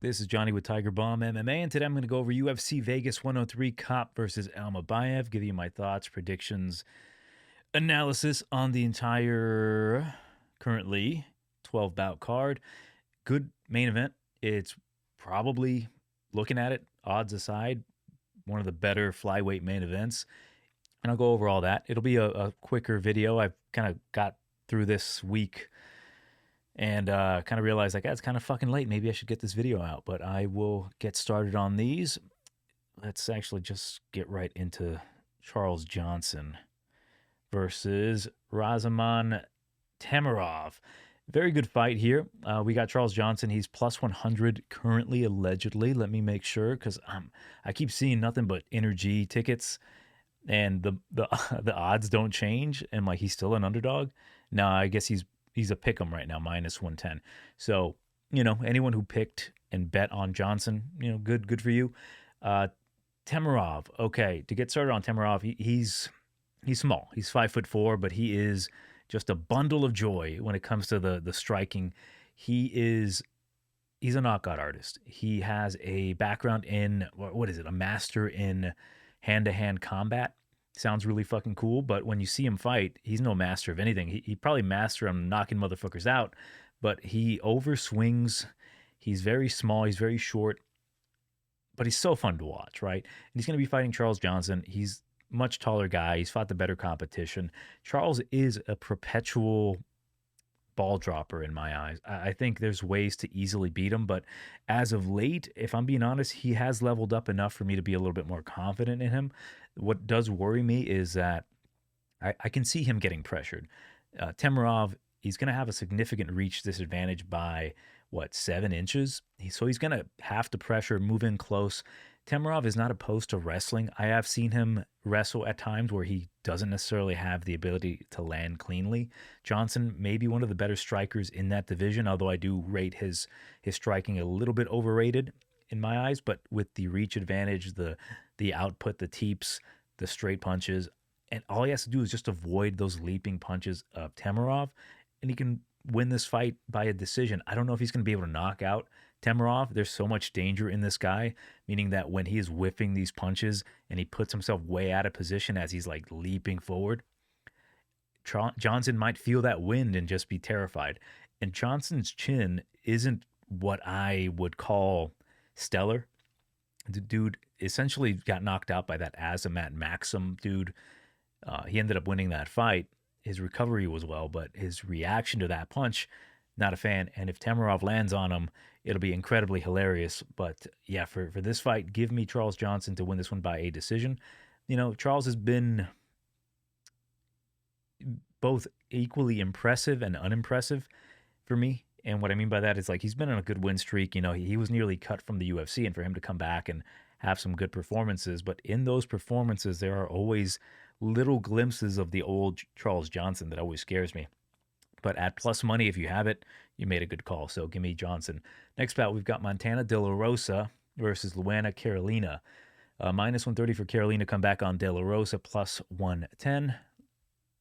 This is Johnny with TigerBomb MMA, and today I'm going to go over UFC Vegas 103 Kape versus Almabayev, give you my thoughts, predictions, analysis on the entire currently 12 bout card. Good main event. It's probably, looking at it, odds aside, one of the better flyweight main events. And I'll go over all that. It'll be a quicker video. I've kind of got through this week and kind of realized like, it's kind of fucking late. Maybe I should get this video out, but I will get started on these. Let's actually just get right into Charles Johnson versus Razman Temirov. Very good fight here. We got Charles Johnson. He's plus 100 currently, allegedly. Let me make sure because I keep seeing nothing but energy tickets, and the the odds don't change. And like he's still an underdog. No, I guess he's a pick'em right now, minus 110. So anyone who picked and bet on Johnson, good for you. Temirov. Okay, to get started on Temirov, he's small. He's 5'4", but he is just a bundle of joy when it comes to the striking. He's a knockout artist. He has a background in what is it? A master in hand-to-hand combat. Sounds really fucking cool, but when you see him fight, he's no master of anything. He probably master on knocking motherfuckers out, but he overswings. He's very small. He's very short, but he's so fun to watch, right? And he's going to be fighting Charles Johnson. He's much taller guy. He's fought the better competition. Charles is a perpetual ball dropper in my eyes. I think there's ways to easily beat him, but as of late, if I'm being honest, he has leveled up enough for me to be a little bit more confident in him. What does worry me is that I can see him getting pressured. Temirov, he's going to have a significant reach disadvantage by 7 inches. So he's going to have to pressure, move in close. Temirov is not opposed to wrestling. I have seen him wrestle at times where he doesn't necessarily have the ability to land cleanly. Johnson may be one of the better strikers in that division, although I do rate his striking a little bit overrated in my eyes. But with the reach advantage, the output, the teeps, the straight punches, and all he has to do is just avoid those leaping punches of Temirov, and he can win this fight by a decision. I don't know if he's going to be able to knock out Temirov. There's so much danger in this guy, meaning that when he is whiffing these punches and he puts himself way out of position as he's like leaping forward, Johnson might feel that wind and just be terrified. And Johnson's chin isn't what I would call stellar. The dude essentially got knocked out by that Azamat Maxim dude. He ended up winning that fight. His recovery was well, but his reaction to that punch, not a fan. And if Temirov lands on him, it'll be incredibly hilarious. But yeah, for this fight, give me Charles Johnson to win this one by a decision. Charles has been both equally impressive and unimpressive for me. And what I mean by that is like he's been on a good win streak. He was nearly cut from the UFC, and for him to come back and have some good performances. But in those performances, there are always little glimpses of the old Charles Johnson that always scares me. But at plus money, if you have it, you made a good call. So give me Johnson. Next bout, we've got Montana De La Rosa versus Luana Carolina. Minus 130 for Carolina, come back on De La Rosa, plus 110.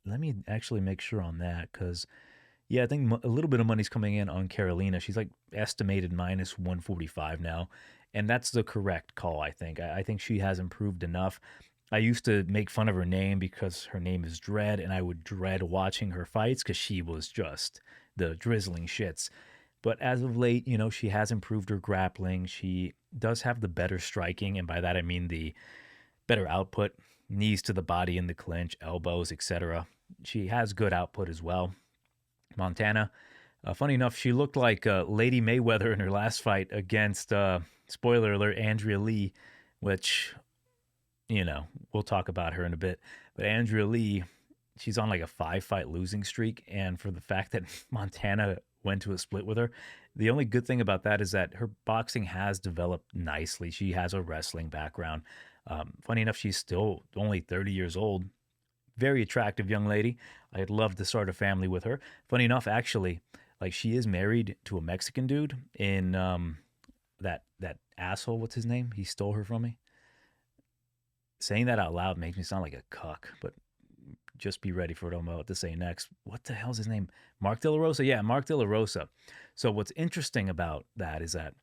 Let me actually make sure on that because, yeah, I think a little bit of money's coming in on Carolina. She's like estimated minus 145 now. And that's the correct call, I think. I think she has improved enough. I used to make fun of her name because her name is Dread, and I would dread watching her fights because she was just the drizzling shits. But as of late, she has improved her grappling. She does have the better striking, and by that I mean the better output, knees to the body in the clinch, elbows, etc. She has good output as well. Montana, funny enough, she looked like Lady Mayweather in her last fight against, spoiler alert, Andrea Lee, which we'll talk about her in a bit. But Andrea Lee, she's on like a 5-fight losing streak. And for the fact that Montana went to a split with her, the only good thing about that is that her boxing has developed nicely. She has a wrestling background. Funny enough, she's still only 30 years old. Very attractive young lady. I'd love to start a family with her. Funny enough, actually, like she is married to a Mexican dude in that asshole. What's his name? He stole her from me. Saying that out loud makes me sound like a cuck, but just be ready for what I'm about to say next. What the hell's his name? Mark De La Rosa? Yeah, Mark De La Rosa. So what's interesting about that is that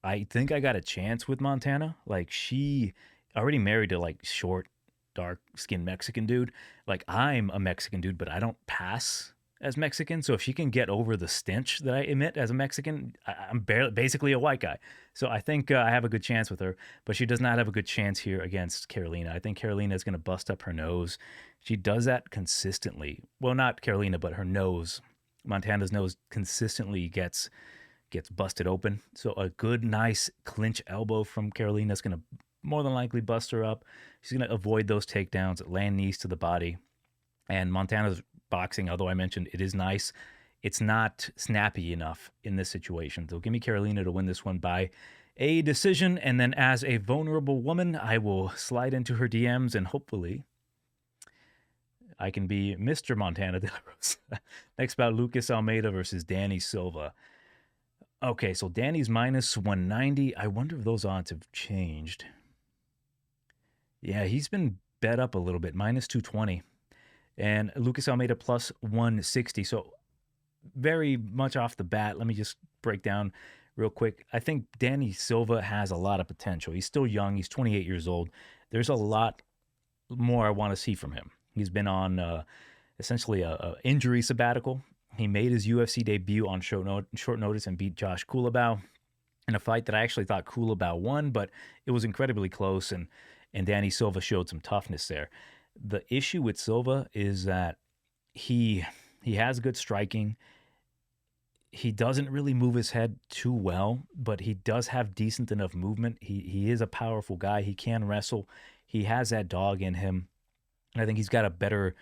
I think I got a chance with Montana. Like, she already married to like short, dark skinned Mexican dude. Like, I'm a Mexican dude, but I don't pass as Mexican. So if she can get over the stench that I emit as a Mexican, I'm barely, basically a white guy. So I think I have a good chance with her, but she does not have a good chance here against Carolina. I think Carolina is going to bust up her nose. She does that consistently. Well, not Carolina, but her nose. Montana's nose consistently gets busted open. So a good, nice clinch elbow from Carolina is going to more than likely bust her up. She's going to avoid those takedowns, land knees to the body. And Montana's boxing, although I mentioned it is nice, it's not snappy enough in this situation. So give me Carolina to win this one by a decision. And then as a vulnerable woman, I will slide into her DMs and hopefully I can be Mr. Montana de la Rosa. Next bout, Lucas Almeida versus Danny Silva. Okay, so Danny's minus 190. I wonder if those odds have changed. Yeah, he's been bet up a little bit, minus 220. And Lucas Almeida plus 160. So very much off the bat, let me just break down real quick. I think Danny Silva has a lot of potential. He's still young. He's 28 years old. There's a lot more I want to see from him. He's been on essentially a injury sabbatical. He made his UFC debut on short notice and beat Josh Kulabau in a fight that I actually thought Kulabau won, but it was incredibly close, and Danny Silva showed some toughness there. The issue with Silva is that he has good striking. He doesn't really move his head too well, but he does have decent enough movement. He is a powerful guy. He can wrestle. He has that dog in him. And I think he's got a better,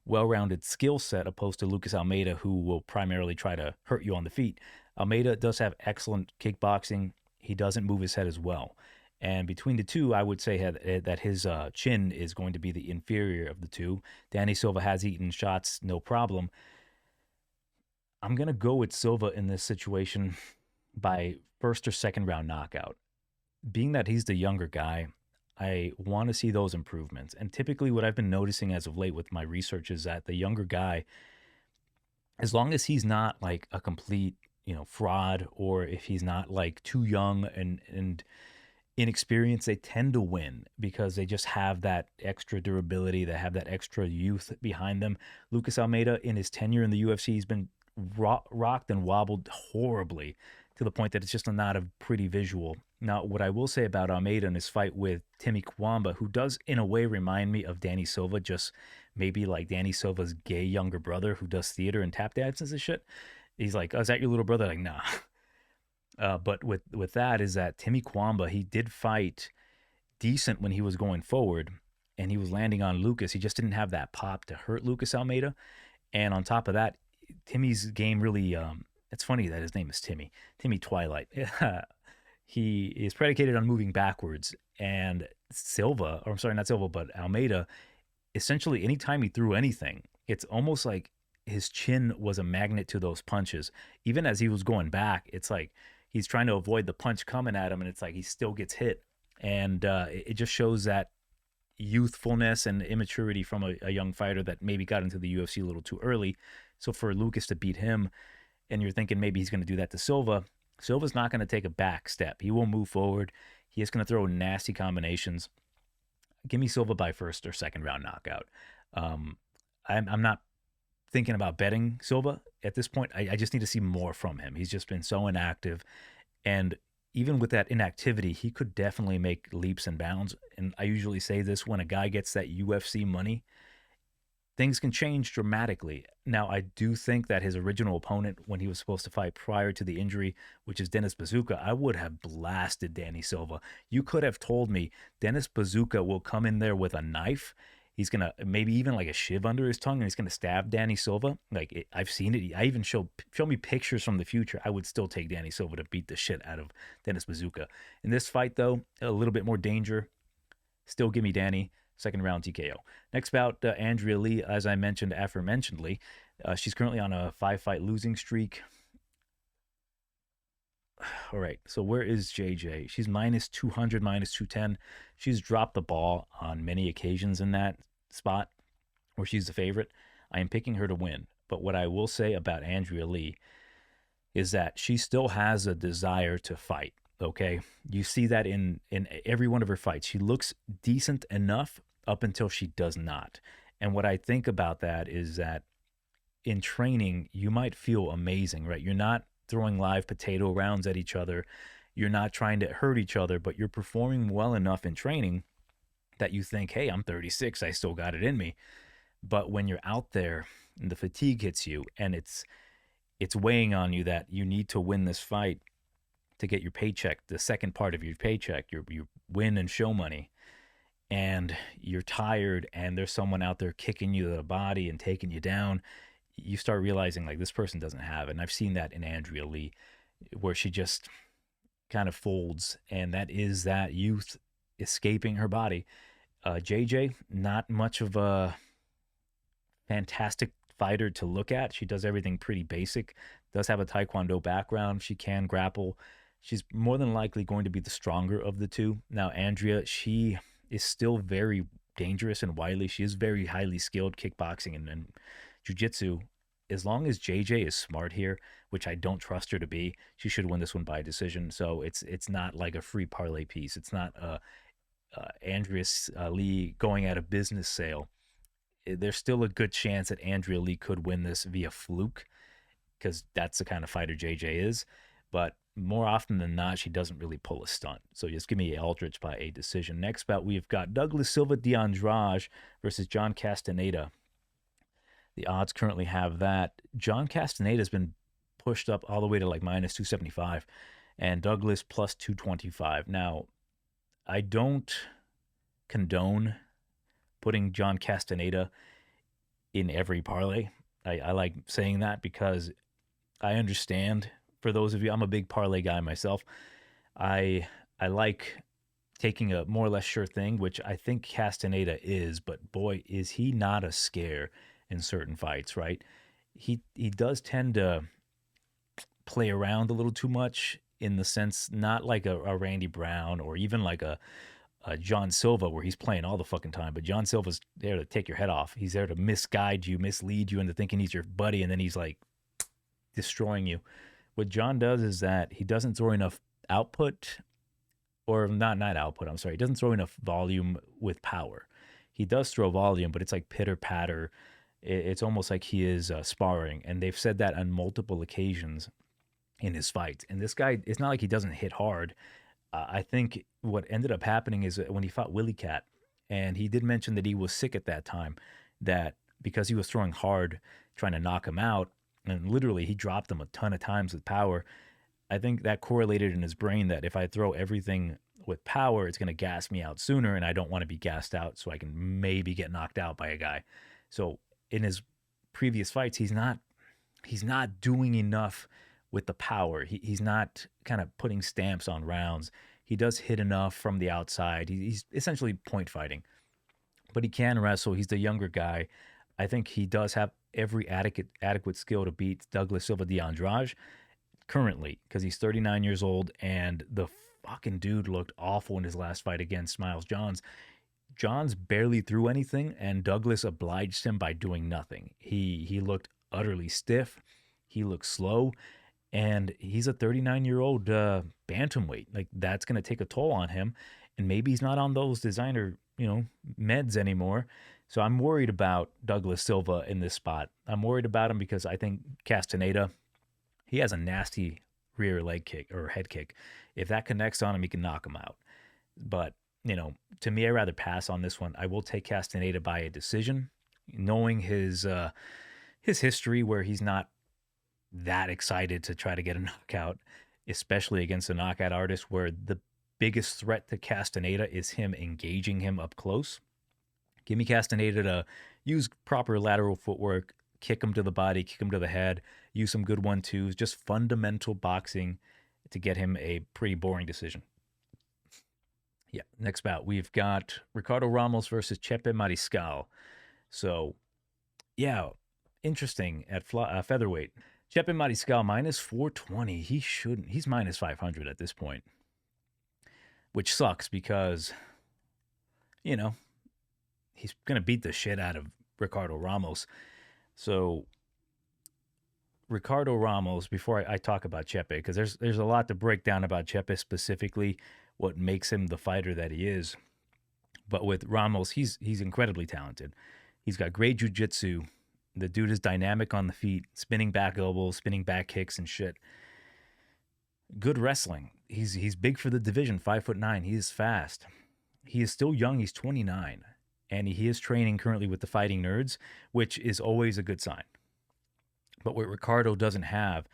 well-rounded skill set opposed to Lucas Almeida, who will primarily try to hurt you on the feet. Almeida does have excellent kickboxing. He doesn't move his head as well. And between the two, I would say that his chin is going to be the inferior of the two. Danny Silva has eaten shots, no problem. I'm going to go with Silva in this situation by first or second round knockout. Being that he's the younger guy, I want to see those improvements. And typically what I've been noticing as of late with my research is that the younger guy, as long as he's not like a complete, fraud, or if he's not like too young and inexperienced, they tend to win because they just have that extra durability. They have that extra youth behind them. Lucas Almeida, in his tenure in the UFC, he's been rocked and wobbled horribly to the point that it's just not a pretty visual. Now, what I will say about Almeida in his fight with Timmy Kwamba, who does in a way remind me of Danny Silva, just maybe like Danny Silva's gay younger brother who does theater and tap dances and shit. He's like, oh, is that your little brother? Like, nah. But with that is that Timmy Kwamba, he did fight decent when he was going forward and he was landing on Lucas. He just didn't have that pop to hurt Lucas Almeida. And on top of that, Timmy's game really, it's funny that his name is Timmy Twilight. He is predicated on moving backwards. And Silva, or I'm sorry, not Silva, but Almeida, essentially anytime he threw anything, it's almost like his chin was a magnet to those punches. Even as he was going back, it's like he's trying to avoid the punch coming at him, and it's like he still gets hit. And it just shows that youthfulness and immaturity from a young fighter that maybe got into the UFC a little too early. So for Lucas to beat him, and you're thinking maybe he's going to do that to Silva, Silva's not going to take a back step. He will move forward. He is going to throw nasty combinations. Give me Silva by first or second round knockout. I'm not thinking about betting Silva at this point. I just need to see more from him. He's just been so inactive. And even with that inactivity, he could definitely make leaps and bounds. And I usually say this when a guy gets that UFC money, things can change dramatically. Now, I do think that his original opponent, when he was supposed to fight prior to the injury, which is Dennis Bazooka, I would have blasted Danny Silva. You could have told me Dennis Bazooka will come in there with a knife. He's going to maybe even like a shiv under his tongue, and he's going to stab Danny Silva. I've seen it. I even show me pictures from the future. I would still take Danny Silva to beat the shit out of Dennis Bazooka. In this fight, though, a little bit more danger. Still give me Danny. Second round TKO. Next bout, Andrea Lee, as I mentioned aforementionedly. She's currently on a 5-fight losing streak. All right, so where is JJ? She's minus 200, minus 210. She's dropped the ball on many occasions in that spot where she's the favorite. I am picking her to win. But what I will say about Andrea Lee is that she still has a desire to fight. Okay, you see that in every one of her fights. She looks decent enough up until she does not. And what I think about that is that in training, you might feel amazing, right? You're not throwing live potato rounds at each other. You're not trying to hurt each other, but you're performing well enough in training that you think, hey, I'm 36, I still got it in me. But when you're out there and the fatigue hits you and it's weighing on you that you need to win this fight to get your paycheck, the second part of your paycheck, your win and show money, and you're tired and there's someone out there kicking you to the body and taking you down, you start realizing like this person doesn't have it. And I've seen that in Andrea Lee, where she just kind of folds, and that is that youth escaping her body. JJ, not much of a fantastic fighter to look at. She does everything pretty basic. Does have a taekwondo background. She can grapple. She's more than likely going to be the stronger of the two. Now, Andrea, she is still very dangerous and wily. She is very highly skilled kickboxing and jiu-jitsu. As long as JJ is smart here, which I don't trust her to be, she should win this one by decision. So it's not like a free parlay piece. It's not Andrea Lee going at a business sale. There's still a good chance that Andrea Lee could win this via fluke, because that's the kind of fighter JJ is. But more often than not, she doesn't really pull a stunt. So just give me Aldrich by a decision. Next bout, we've got Douglas Silva de Andrade versus John Castenada. The odds currently have that John Casteneda has been pushed up all the way to like minus 275 and Douglas plus 225. Now, I don't condone putting John Casteneda in every parlay. I like saying that because I understand, for those of you, I'm a big parlay guy myself. I like taking a more or less sure thing, which I think Casteneda is, but boy, is he not a scare in certain fights, right? He does tend to play around a little too much, in the sense, not like a Randy Brown or even like a John Silva, where he's playing all the fucking time. But John Silva's there to take your head off. He's there to misguide you, mislead you into thinking he's your buddy, and then he's like destroying you. What John does is that he doesn't throw enough output, or not output, I'm sorry. He doesn't throw enough volume with power. He does throw volume, but it's like pitter patter. It's almost like he is sparring, and they've said that on multiple occasions in his fights. And this guy, it's not like he doesn't hit hard. I think what ended up happening is when he fought Willie Cat, and he did mention that he was sick at that time, that because he was throwing hard, trying to knock him out, and literally he dropped him a ton of times with power. I think that correlated in his brain that if I throw everything with power, it's going to gas me out sooner, and I don't want to be gassed out, so I can maybe get knocked out by a guy. So in his previous fights, he's not doing enough with the power. He's not kind of putting stamps on rounds. He does hit enough from the outside. He's essentially point fighting, but he can wrestle. He's the younger guy. I think he does have every adequate skill to beat Douglas Silva de Andrade currently, because he's 39 years old, and the fucking dude looked awful in his last fight against Miles Johns. Johns barely threw anything, and Douglas obliged him by doing nothing. He looked utterly stiff. He looked slow, and he's a 39-year-old bantamweight. Like, that's going to take a toll on him, and maybe he's not on those designer, meds anymore. So I'm worried about Douglas Silva in this spot. I'm worried about him because I think Castaneda, he has a nasty rear leg kick or head kick. If that connects on him, he can knock him out. But to me, I'd rather pass on this one. I will take Castaneda by a decision, knowing his history, where he's not that excited to try to get a knockout, especially against a knockout artist, where the biggest threat to Castaneda is him engaging him up close. Give me Castaneda to use proper lateral footwork, kick him to the body, kick him to the head, use some good 1-2s, just fundamental boxing to get him a pretty boring decision. Yeah, next bout, we've got Ricardo Ramos versus Chepe Mariscal. So, yeah, interesting at featherweight. Chepe Mariscal, minus 420. He shouldn't. He's minus 500 at this point, which sucks because, he's going to beat the shit out of Ricardo Ramos. So, Ricardo Ramos, before I talk about Chepe, because there's a lot to break down about Chepe specifically, what makes him the fighter that he is. But with Ramos, he's incredibly talented. He's got great jiu-jitsu. The dude is dynamic on the feet, spinning back elbows, spinning back kicks and shit. Good wrestling. He's big for the division, 5'9". He is fast. He is still young. He's 29, and he is training currently with the Fighting Nerds, which is always a good sign. But what Ricardo doesn't have,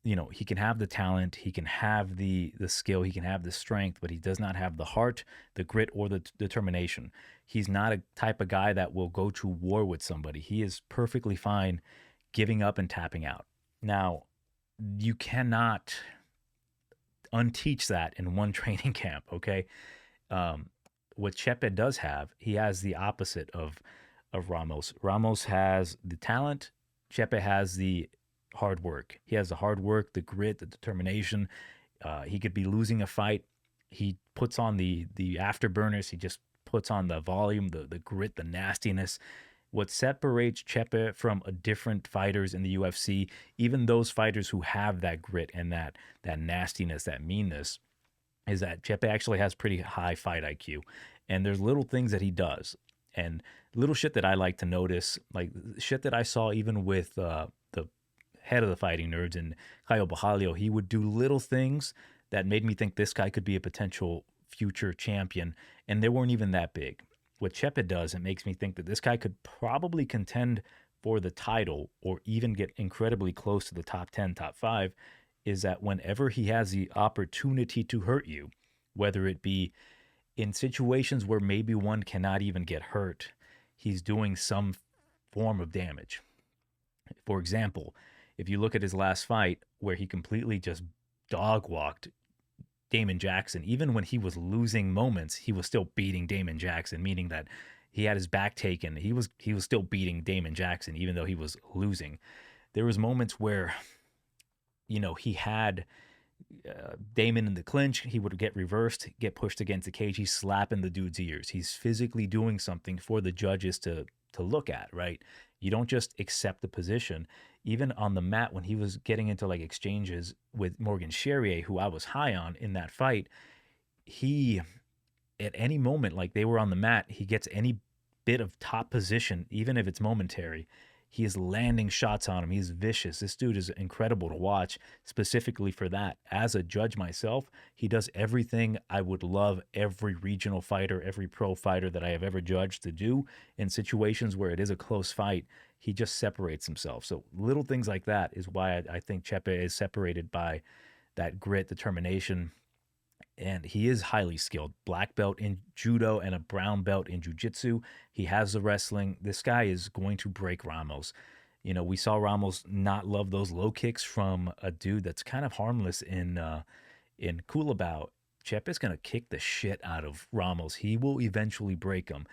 he can have the talent, he can have the skill, he can have the strength, but he does not have the heart, the grit, or the determination. He's not a type of guy that will go to war with somebody. He is perfectly fine giving up and tapping out. Now, you cannot unteach that in one training camp, okay? What Chepe does have, he has the opposite of Ramos. Ramos has the talent. Chepe has the hard work. He has the hard work, the grit, the determination. He could be losing a fight. He puts on the afterburners. He just puts on the volume, the grit, the nastiness. What separates Chepe from different fighters in the UFC, even those fighters who have that grit and that nastiness, that meanness, is that Chepe actually has pretty high fight IQ. And there's little things that he does. And little shit that I like to notice, like shit that I saw even with the head of the Fighting Nerds and Caio Borralho, he would do little things that made me think this guy could be a potential future champion, and they weren't even that big. What Chepe does, it makes me think that this guy could probably contend for the title or even get incredibly close to the top 10, top 5, is that whenever he has the opportunity to hurt you, whether it be in situations where maybe one cannot even get hurt, he's doing some form of damage. For example, if you look at his last fight where he completely just dog walked Damon Jackson, even when he was losing moments, he was still beating Damon Jackson, meaning that he had his back taken. He was still beating Damon Jackson, even though he was losing. There was moments where, he had Damon in the clinch. He would get reversed, get pushed against the cage. He's slapping the dude's ears. He's physically doing something for the judges to look at, right? You don't just accept the position. Even on the mat, when he was getting into like exchanges with Morgan Charrier, who I was high on in that fight, he, at any moment, like they were on the mat, he gets any bit of top position, even if it's momentary, he is landing shots on him. He's vicious. This dude is incredible to watch, specifically for that. As a judge myself, he does everything I would love every regional fighter, every pro fighter that I have ever judged to do in situations where it is a close fight. He just separates himself. So little things like that is why I think Chepe is separated by that grit, determination, and he is highly skilled. Black belt in judo and a brown belt in jiu-jitsu. He has the wrestling. This guy is going to break Ramos. We saw Ramos not love those low kicks from a dude that's kind of harmless in Culibao. Chepe is going to kick the shit out of Ramos. He will eventually break him.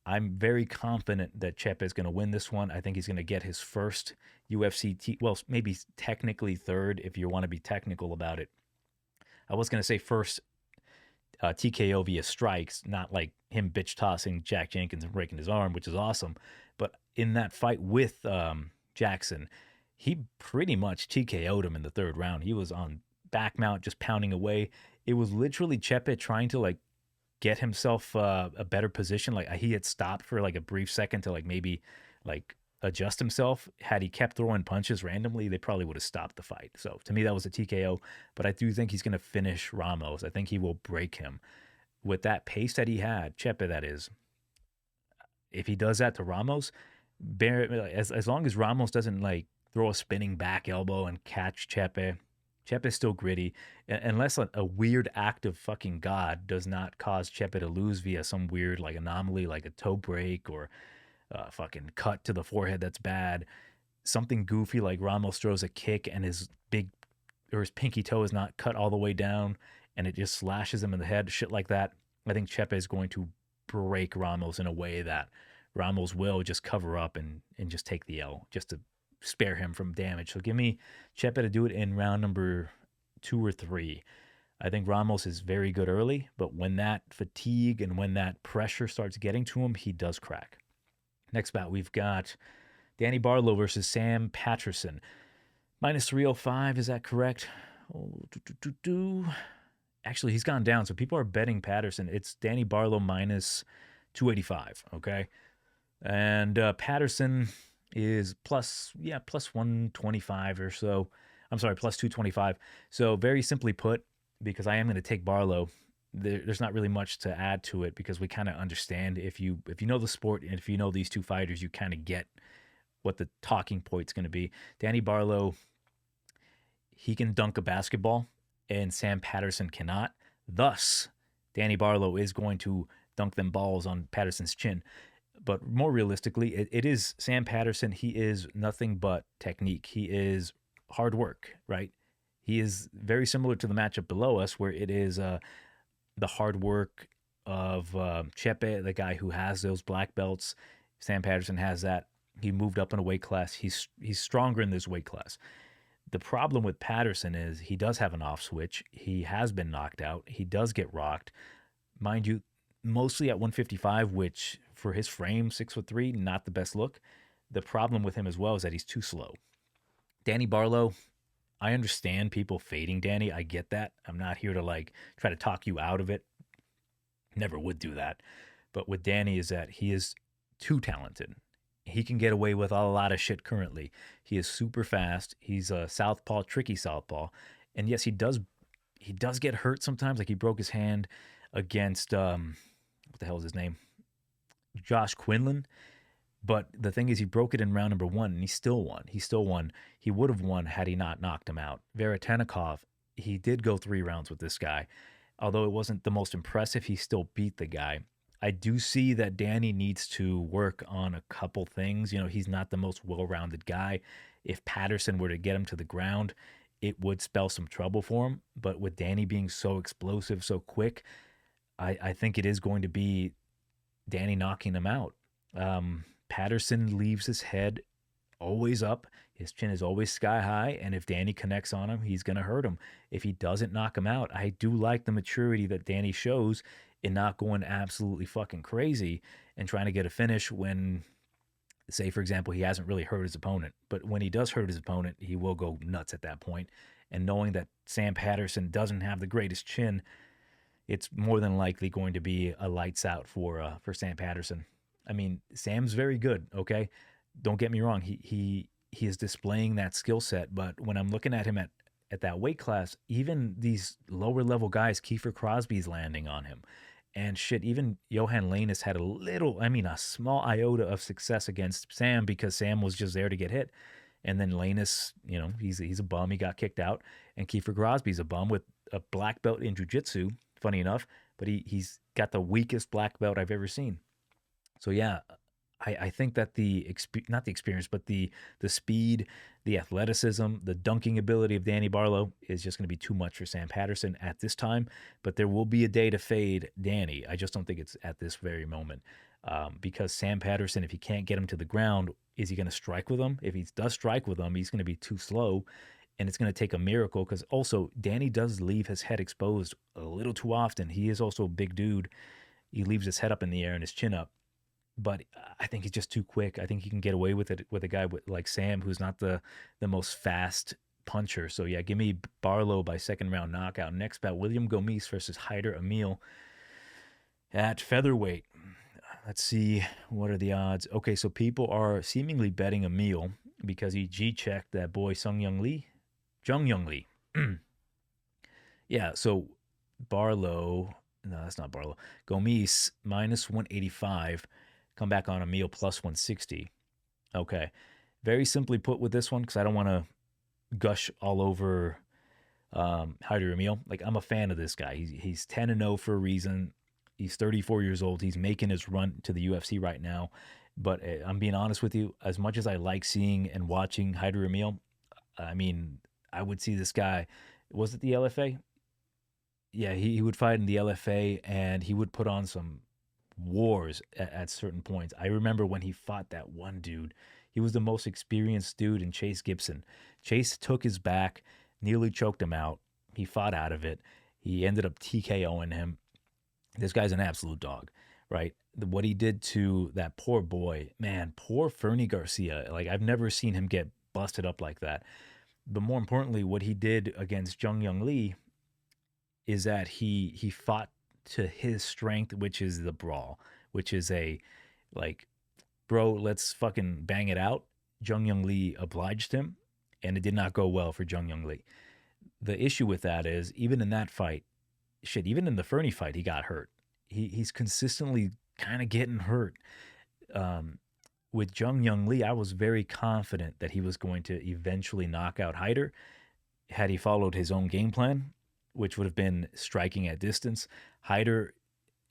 I'm very confident that Chepe is going to win this one. I think he's going to get his first UFC, well, maybe technically third if you want to be technical about it. I was going to say first TKO via strikes, not like him bitch tossing Jack Jenkins and breaking his arm, which is awesome. But in that fight with Jackson, he pretty much TKO'd him in the third round. He was on back mount, just pounding away. It was literally Chepe trying to get himself a better position. Like he had stopped for a brief second to maybe adjust himself. Had he kept throwing punches randomly, they probably would have stopped the fight. So to me, that was a TKO, but I do think he's going to finish Ramos. I think he will break him with that pace that he had, Chepe, that is. If he does that to Ramos, as long as Ramos doesn't throw a spinning back elbow and catch Chepe is still gritty, unless a weird act of fucking God does not cause Chepe to lose via some weird anomaly, like a toe break or fucking cut to the forehead that's bad. Something goofy like Ramos throws a kick and his pinky toe is not cut all the way down and it just slashes him in the head, shit like that. I think Chepe is going to break Ramos in a way that Ramos will just cover up and just take the L, just to spare him from damage. So give me Chepe to do it in round number 2 or 3. I think Ramos is very good early, but when that fatigue and when that pressure starts getting to him, he does crack. Next bout, we've got Danny Barlow versus Sam Patterson. Minus 305, is that correct? Actually, he's gone down, so people are betting Patterson. It's Danny Barlow minus 285, okay? And Patterson is plus 125 or so. I'm sorry, plus 225. So very simply put, because I am going to take Barlow, there's not really much to add to it because we kind of understand if you know the sport and if you know these two fighters, you kind of get what the talking point's going to be. Danny Barlow, he can dunk a basketball, and Sam Patterson cannot. Thus, Danny Barlow is going to dunk them balls on Patterson's chin. But more realistically, it is Sam Patterson. He is nothing but technique. He is hard work, right? He is very similar to the matchup below us, where it is the hard work of Chepe, the guy who has those black belts. Sam Patterson has that. He moved up in a weight class. He's stronger in this weight class. The problem with Patterson is he does have an off switch. He has been knocked out. He does get rocked. Mind you, mostly at 155, which for his frame, 6'3", not the best look. The problem with him as well is that he's too slow. Danny Barlow, I understand people fading Danny. I get that. I'm not here to like try to talk you out of it. Never would do that. But with Danny is that he is too talented. He can get away with a lot of shit currently. He is super fast. He's a southpaw, tricky southpaw. And yes, he does get hurt sometimes. Like he broke his hand against what the hell is his name? Josh Quinlan. But the thing is, he broke it in round number 1, and he still won. He would have won had he not knocked him out. Veretennikov, he did go 3 rounds with this guy. Although it wasn't the most impressive, he still beat the guy. I do see that Danny needs to work on a couple things. You know, he's not the most well-rounded guy. If Patterson were to get him to the ground, it would spell some trouble for him. But with Danny being so explosive, so quick, I think it is going to be Danny knocking him out. Patterson leaves his head always up. His chin is always sky high. And if Danny connects on him, he's going to hurt him. If he doesn't knock him out, I do like the maturity that Danny shows in not going absolutely fucking crazy and trying to get a finish when, say, for example, he hasn't really hurt his opponent. But when he does hurt his opponent, he will go nuts at that point. And knowing that Sam Patterson doesn't have the greatest chin, it's more than likely going to be a lights out for Sam Patterson. I mean, Sam's very good, okay? Don't get me wrong. He is displaying that skill set, but when I'm looking at him at that weight class, even these lower level guys, Kiefer Crosby's landing on him. And shit, even Johan Lanus had a small iota of success against Sam because Sam was just there to get hit. And then Lanus, you know, he's a bum. He got kicked out. And Kiefer Crosby's a bum with a black belt in jiu-jitsu, funny enough, but he's got the weakest black belt I've ever seen. So yeah, I think that not the experience, but the speed, the athleticism, the dunking ability of Danny Barlow is just going to be too much for Sam Patterson at this time. But there will be a day to fade Danny. I just don't think it's at this very moment. Because Sam Patterson, if he can't get him to the ground, is he going to strike with him? If he does strike with him, he's going to be too slow. And it's going to take a miracle because also Danny does leave his head exposed a little too often. He is also a big dude. He leaves his head up in the air and his chin up. But I think he's just too quick. I think he can get away with it with a guy like Sam, who's not the most fast puncher. So yeah, give me Barlow by second round knockout. Next bout, William Gomis versus Haider Amil at featherweight. Let's see, what are the odds? Okay, so people are seemingly betting Amil because he G-checked that boy Jung Young Lee. Yeah, so Barlow, no, that's not Barlow. Gomis minus 185. Come back on Amil plus 160. Okay. Very simply put with this one, because I don't want to gush all over Haider Amil. Like, I'm a fan of this guy. He's 10-0 for a reason. He's 34 years old. He's making his run to the UFC right now. But I'm being honest with you, as much as I like seeing and watching Haider Amil, I mean, I would see this guy. Was it the LFA? Yeah, he would fight in the LFA, and he would put on some wars at certain points. I remember when he fought that one dude. He was the most experienced dude in Chase Gibson. Chase took his back, nearly choked him out. He fought out of it. He ended up TKOing him. This guy's an absolute dog, right? What he did to that poor boy, man, poor Fernie Garcia. Like, I've never seen him get busted up like that. But more importantly, what he did against Jung Young Lee is that he fought to his strength, which is the brawl, which is a like, bro, let's fucking bang it out. Jung Young Lee obliged him, and it did not go well for Jung Young Lee. The issue with that is, even in that fight, shit, even in the Fernie fight, he got hurt. He's consistently kind of getting hurt. Um, with Jung Young Lee, I was very confident that he was going to eventually knock out Hyder had he followed his own game plan, which would have been striking at distance. Hyder,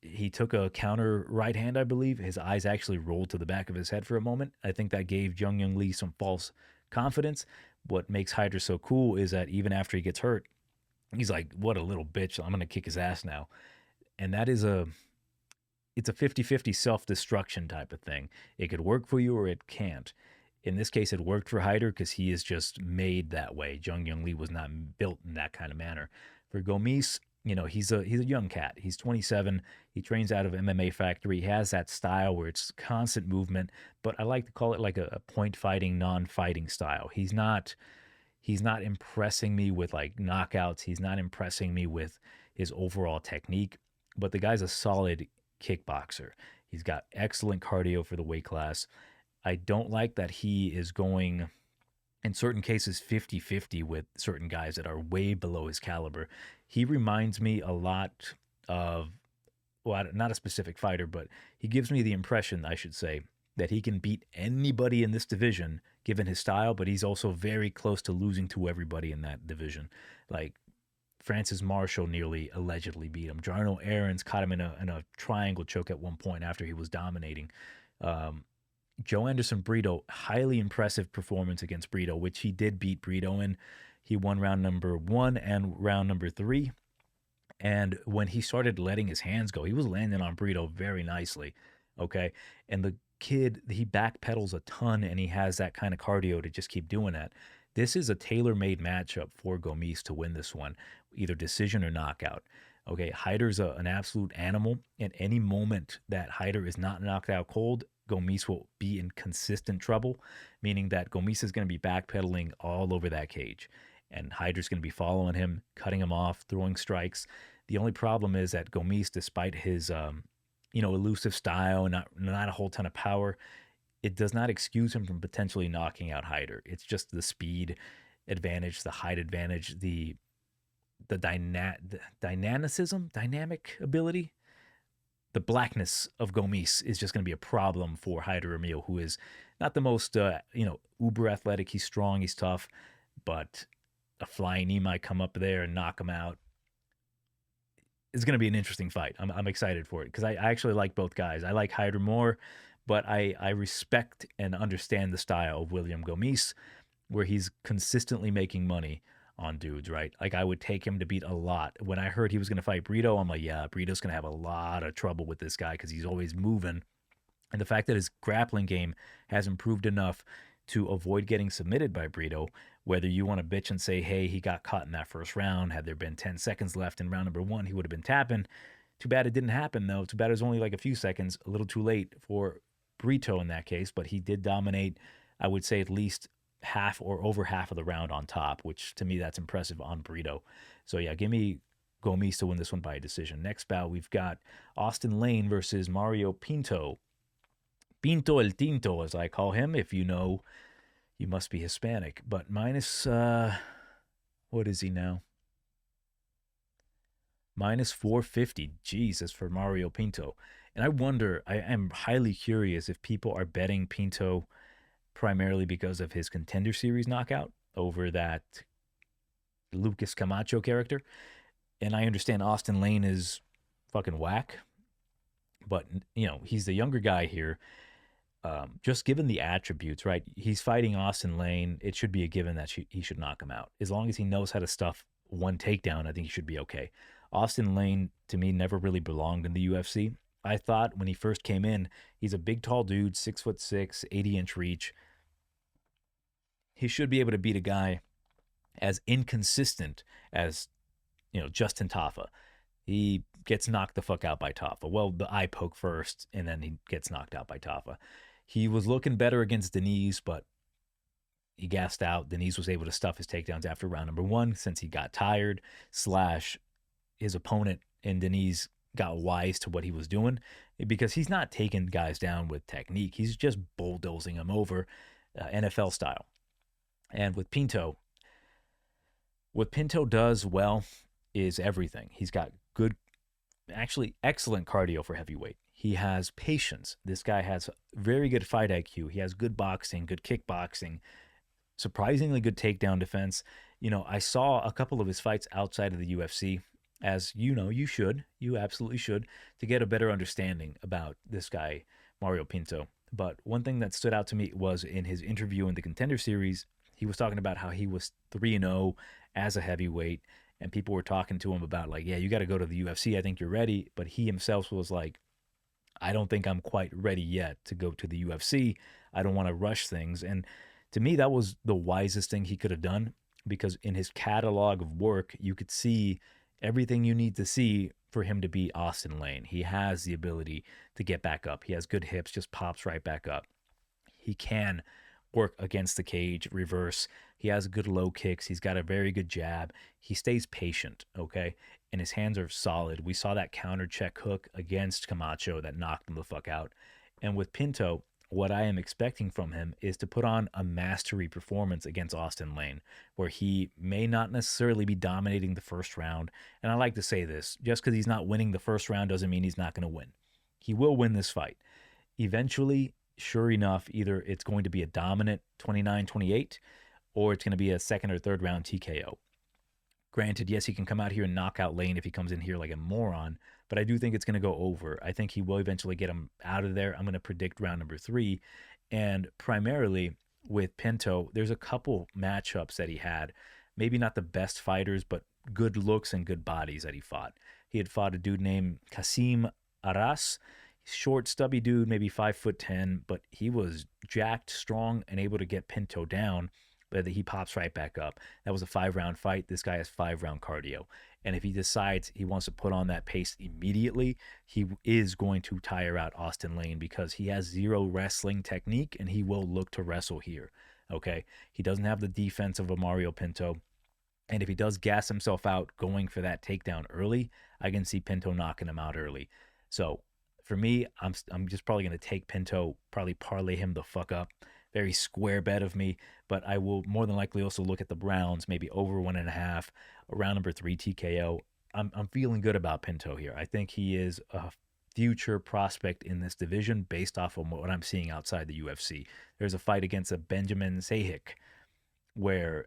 he took a counter right hand, I believe. His eyes actually rolled to the back of his head for a moment. I think that gave Jung Young Lee some false confidence. What makes Hyder so cool is that even after he gets hurt, he's like, what a little bitch. I'm going to kick his ass now. And that is it's a 50-50 self-destruction type of thing. It could work for you or it can't. In this case, it worked for Hyder because he is just made that way. Jung Young Lee was not built in that kind of manner. For Gomis, he's a young cat. He's 27. He trains out of MMA Factory. He has that style where it's constant movement, but I like to call it like a point fighting, non-fighting style. He's not impressing me with like knockouts. He's not impressing me with his overall technique, but the guy's a solid kickboxer. He's got excellent cardio for the weight class. I don't like that he is going, in certain cases, 50-50 with certain guys that are way below his caliber. He reminds me a lot of, well, not a specific fighter, but he gives me the impression, I should say, that he can beat anybody in this division given his style, but he's also very close to losing to everybody in that division. Like, Francis Marshall nearly allegedly beat him. Jarno Aarons caught him in a triangle choke at one point after he was dominating. Joe Anderson Brito, highly impressive performance against Brito, which he did beat Brito in. He won round number 1 and round number 3. And when he started letting his hands go, he was landing on Brito very nicely. Okay. And the kid, he backpedals a ton and he has that kind of cardio to just keep doing that. This is a tailor-made matchup for Gomis to win this one, either decision or knockout. Okay, Hyder's an absolute animal. At any moment that Hyder is not knocked out cold, Gomis will be in consistent trouble, meaning that Gomis is going to be backpedaling all over that cage. And Hyder's going to be following him, cutting him off, throwing strikes. The only problem is that Gomis, despite his elusive style and not a whole ton of power, it does not excuse him from potentially knocking out Hyder. It's just the speed advantage, the height advantage, the dynamic ability, the blackness of Gomis is just going to be a problem for Hyder Amil, who is not the most, uber athletic. He's strong, he's tough, but a flying knee might come up there and knock him out. It's going to be an interesting fight. I'm excited for it because I actually like both guys. I like Hyder more, but I respect and understand the style of William Gomis, where he's consistently making money on dudes, right? Like, I would take him to beat a lot. When I heard he was going to fight Brito, I'm like, yeah, Brito's going to have a lot of trouble with this guy because he's always moving. And the fact that his grappling game has improved enough to avoid getting submitted by Brito, whether you want to bitch and say, hey, he got caught in that first round. Had there been 10 seconds left in round number 1, he would have been tapping. Too bad it didn't happen, though. Too bad it was only like a few seconds, a little too late for Brito in that case, but he did dominate, I would say, at least half or over half of the round on top, which to me, that's impressive on Brito. So yeah, give me Gomis to win this one by a decision. Next bout, we've got Austin Lane versus Mario Pinto. Pinto el Tinto, as I call him. If you know, you must be Hispanic. But minus, what is he now? Minus 450. Jesus, for Mario Pinto. And I wonder, I am highly curious if people are betting Pinto primarily because of his Contender Series knockout over that Lucas Camacho character. And I understand Austin Lane is fucking whack, but, he's the younger guy here. Just given the attributes, right? He's fighting Austin Lane. It should be a given that he should knock him out. As long as he knows how to stuff one takedown, I think he should be okay. Austin Lane, to me, never really belonged in the UFC. I thought when he first came in, he's a big, tall dude, 6'6", 80-inch reach. He should be able to beat a guy as inconsistent as, Justin Tafa. He gets knocked the fuck out by Tafa. Well, the eye poke first, and then he gets knocked out by Tafa. He was looking better against Denise, but he gassed out. Deniz was able to stuff his takedowns after round number 1 since he got tired, slash his opponent and Deniz got wise to what he was doing, because he's not taking guys down with technique. He's just bulldozing them over, NFL style. And with Pinto, what Pinto does well is everything. He's got good, actually excellent cardio for heavyweight. He has patience. This guy has very good fight IQ. He has good boxing, good kickboxing, surprisingly good takedown defense. You know, I saw a couple of his fights outside of the UFC, as you know, you absolutely should, to get a better understanding about this guy, Mario Pinto. But one thing that stood out to me was in his interview in the Contender Series, he was talking about how he was 3-0 as a heavyweight, and people were talking to him about, like, yeah, you got to go to the UFC. I think you're ready. But he himself was like, I don't think I'm quite ready yet to go to the UFC. I don't want to rush things. And to me, that was the wisest thing he could have done, because in his catalog of work, you could see everything you need to see for him to be Austin Lane. He has the ability to get back up. He has good hips, just pops right back up. He can work against the cage, reverse. He has good low kicks. He's got a very good jab. He stays patient, okay? And his hands are solid. We saw that counter check hook against Camacho that knocked him the fuck out. And with Pinto, what I am expecting from him is to put on a mastery performance against Austin Lane, where he may not necessarily be dominating the first round. And I like to say this, just because he's not winning the first round doesn't mean he's not going to win. He will win this fight. Eventually, sure enough, either it's going to be a dominant 29-28, or it's going to be a second or third round TKO. Granted, yes, he can come out here and knock out Lane if he comes in here like a moron, but I do think it's going to go over. I think he will eventually get him out of there. I'm going to predict round number 3. And primarily with Pinto, there's a couple matchups that he had. Maybe not the best fighters, but good looks and good bodies that he fought. He had fought a dude named Castenada, short, stubby dude, maybe 5'10", but he was jacked, strong, and able to get Pinto down. But he pops right back up. That was a 5-round fight. This guy has 5-round cardio. And if he decides he wants to put on that pace immediately, he is going to tire out Austin Lane, because he has zero wrestling technique and he will look to wrestle here. Okay? He doesn't have the defense of a Mario Pinto. And if he does gas himself out going for that takedown early, I can see Pinto knocking him out early. So for me, I'm just probably going to take Pinto, probably parlay him the fuck up. Very square bet of me, but I will more than likely also look at the rounds, maybe over 1.5, round number 3 TKO. I'm feeling good about Pinto here. I think he is a future prospect in this division based off of what I'm seeing outside the UFC. There's a fight against a Benjamin Sahik where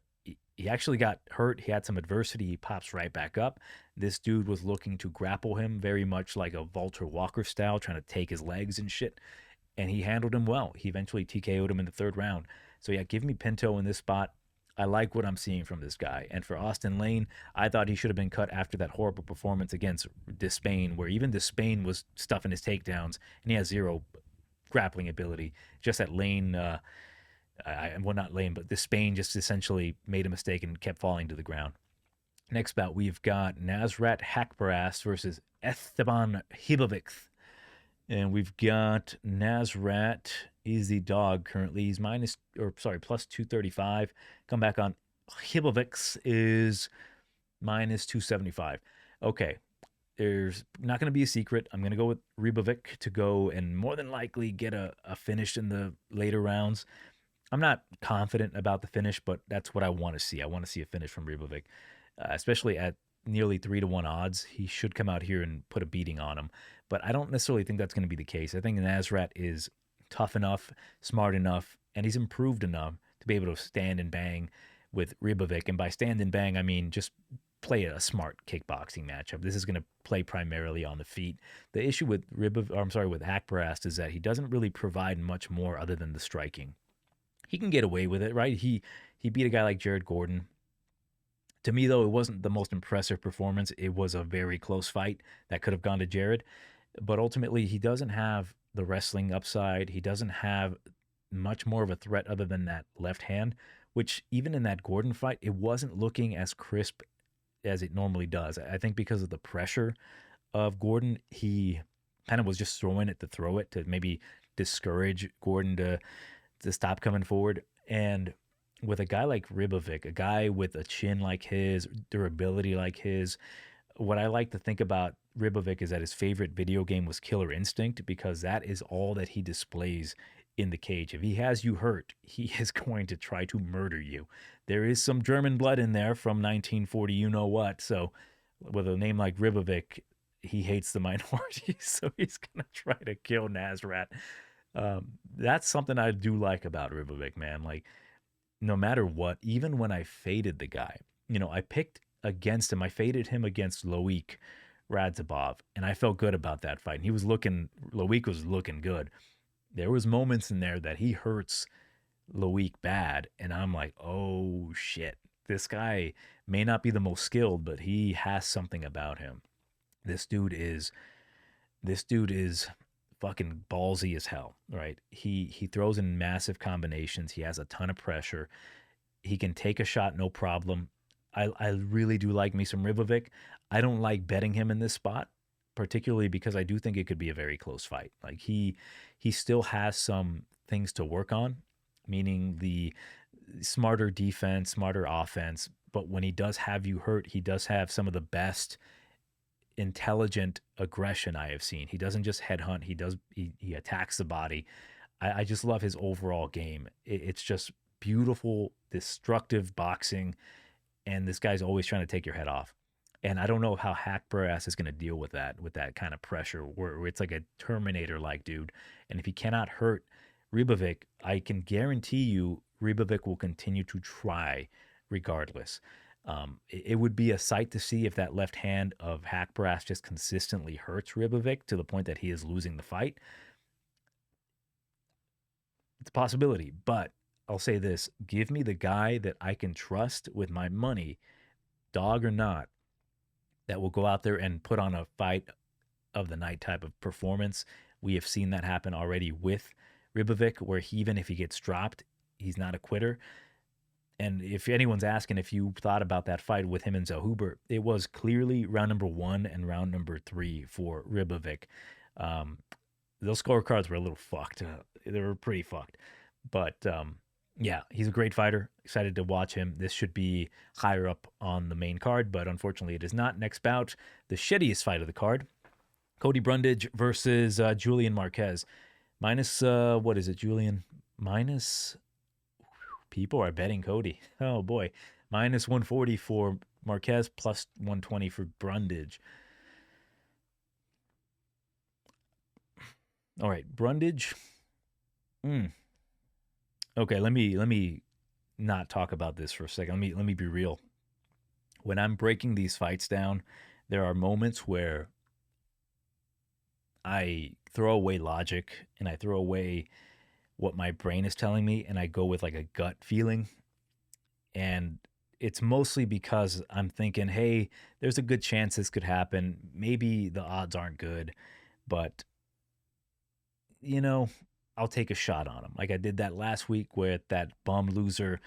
he actually got hurt. He had some adversity. He pops right back up. This dude was looking to grapple him very much like a Walter Walker style, trying to take his legs and shit. And he handled him well. He eventually TKO'd him in the 3rd round. So yeah, give me Pinto in this spot. I like what I'm seeing from this guy. And for Austin Lane, I thought he should have been cut after that horrible performance against Despain, where even Despain was stuffing his takedowns, and he has zero grappling ability. Just that Lane, well, not Lane, but Despain just essentially made a mistake and kept falling to the ground. Next bout, we've got Nasrat Haqparast versus Esteban Ribovics. And we've got Nasrat is the dog currently. He's plus 235. Come back on Ribovics is minus 275. Okay, there's not going to be a secret. I'm going to go with Ribovic to go and more than likely get a finish in the later rounds. I'm not confident about the finish, but that's what I want to see. I want to see a finish from Ribovic, especially at nearly 3-1 odds. He should come out here and put a beating on him. But I don't necessarily think that's going to be the case. I think Nasrat is tough enough, smart enough, and he's improved enough to be able to stand and bang with Ribovic. And by stand and bang, I mean just play a smart kickboxing matchup. This is going to play primarily on the feet. The issue with with Haqparast is that he doesn't really provide much more other than the striking. He can get away with it, right? He beat a guy like Jared Gordon. To me, though, it wasn't the most impressive performance. It was a very close fight that could have gone to Jared. But ultimately, he doesn't have the wrestling upside. He doesn't have much more of a threat other than that left hand, which even in that Gordon fight, it wasn't looking as crisp as it normally does. I think because of the pressure of Gordon, he kind of was just throwing it to throw it to maybe discourage Gordon to stop coming forward. And with a guy like Ribovic, a guy with a chin like his, durability like his, what I like to think about Ribovic is that his favorite video game was Killer Instinct because that is all that he displays in the cage. If he has you hurt, he is going to try to murder you. There is some German blood in there from 1940, you know what. So, with a name like Ribovic, he hates the minorities, so he's going to try to kill Nasrat. That's something I do like about Ribovic, man. Like, no matter what, even when I faded the guy, I picked against him. I faded him against Loic Radzhabov, and I felt good about that fight. And Loic was looking good. There was moments in there that he hurts Loic bad, and I'm like, oh shit, this guy may not be the most skilled, but he has something about him. This dude is fucking ballsy as hell, right? He throws in massive combinations. He has a ton of pressure. He can take a shot no problem. I really do like me some Ribovic. I don't like betting him in this spot, particularly because I do think it could be a very close fight. Like he still has some things to work on, meaning the smarter defense, smarter offense. But when he does have you hurt, he does have some of the best intelligent aggression I have seen. He doesn't just headhunt. He attacks the body. I just love his overall game. It's just beautiful, destructive boxing, and this guy's always trying to take your head off. And I don't know how Haqparast is going to deal with that kind of pressure, where it's like a Terminator-like dude. And if he cannot hurt Ribovic, I can guarantee you Ribovic will continue to try regardless. It would be a sight to see if that left hand of Haqparast just consistently hurts Ribovic to the point that he is losing the fight. It's a possibility, but I'll say this. Give me the guy that I can trust with my money, dog or not, that will go out there and put on a fight of the night type of performance. We have seen that happen already with Ribovic, where even if he gets dropped, he's not a quitter. And if anyone's asking if you thought about that fight with him and Zahuber, it was clearly round number 1 and round number 3 for Ribovic. Those scorecards were a little fucked. They were pretty fucked. But yeah, he's a great fighter. Excited to watch him. This should be higher up on the main card, but unfortunately it is not. Next bout, the shittiest fight of the card. Cody Brundage versus Julian Marquez. Minus, what is it, Julian? Minus... People are betting Cody. Oh boy. Minus 140 for Marquez, plus 120 for Brundage. All right, Brundage. Okay, let me not talk about this for a second. Let me be real. When I'm breaking these fights down, there are moments where I throw away logic and I throw away what my brain is telling me, and I go with like a gut feeling. And it's mostly because I'm thinking, hey, there's a good chance this could happen. Maybe the odds aren't good, but I'll take a shot on him. Like I did that last week with that bum loser,